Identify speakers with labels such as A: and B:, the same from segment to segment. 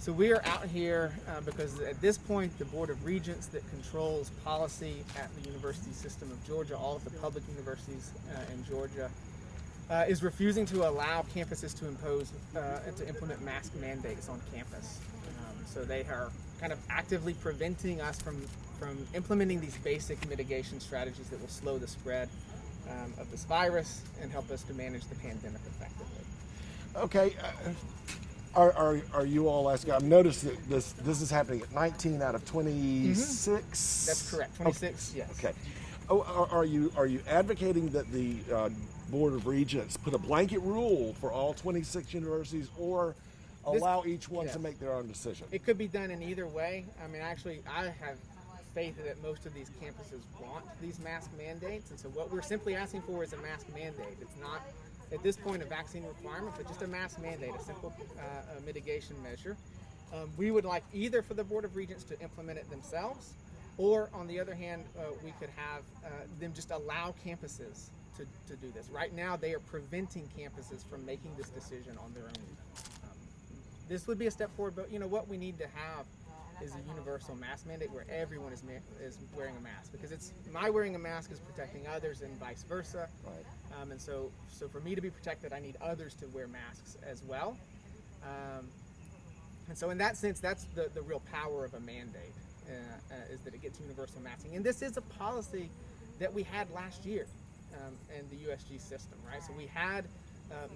A: So we are out here because at this point, the Board of Regents that controls policy at the university system of Georgia, all of the public universities in Georgia, is refusing to allow campuses to implement mask mandates on campus. So they are kind of actively preventing us from implementing these basic mitigation strategies that will slow the spread of this virus and help us to manage the pandemic effectively.
B: Okay. Are you all asking? I've noticed that this is happening at 19 out of 26.
A: That's correct. 26.
B: Okay.
A: Yes.
B: Okay. Oh, are you advocating that the Board of Regents put a blanket rule for all 26 universities, or allow each one to make their own decision?
A: It could be done in either way. I mean, actually, I have faith that most of these campuses want these mask mandates, and so what we're simply asking for is a mask mandate. It's not at this point a vaccine requirement, but just a mask mandate, a simple mitigation measure. We would like either for the Board of Regents to implement it themselves, or on the other hand, we could have them just allow campuses to do this. Right now, they are preventing campuses from making this decision on their own. This would be a step forward, but what we need to have is a universal mask mandate where everyone is wearing a mask, because my wearing a mask is protecting others and vice versa.
B: Right.
A: And so for me to be protected, I need others to wear masks as well. And so in that sense, that's the real power of a mandate, is that it gets universal masking. And this is a policy that we had last year in the USG system, right? So we had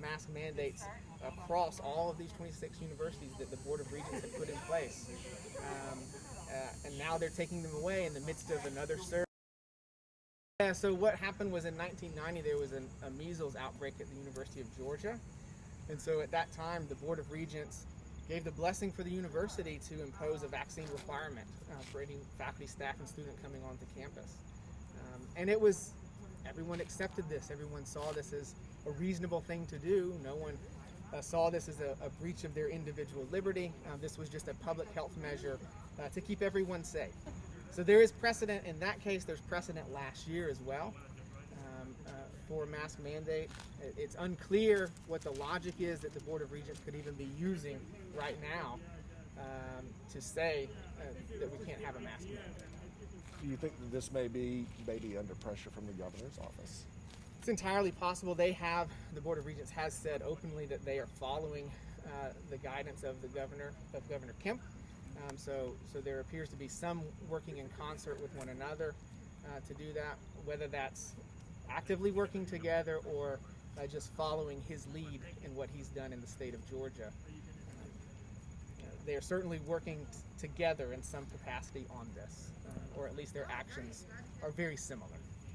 A: mask mandates across all of these 26 universities that the Board of Regents had put in place. And now they're taking them away in the midst of another surge. Yeah, so what happened was in 1990, there was a measles outbreak at the University of Georgia. And so at that time, the Board of Regents gave the blessing for the university to impose a vaccine requirement for any faculty, staff, and student coming onto campus. And everyone accepted this. Everyone saw this as a reasonable thing to do. No one saw this as a breach of their individual liberty. This was just a public health measure to keep everyone safe. So there is precedent in that case. There's precedent last year as well for a mask mandate. It's unclear what the logic is that the Board of Regents could even be using right now to say that we can't have a mask mandate.
B: Do you think that this may be under pressure from the governor's office?
A: It's entirely possible. The Board of Regents has said openly that they are following the guidance of Governor Kemp. So there appears to be some working in concert with one another to do that, whether that's actively working together or just following his lead in what he's done in the state of Georgia. They are certainly working together in some capacity on this, or at least their actions are very similar.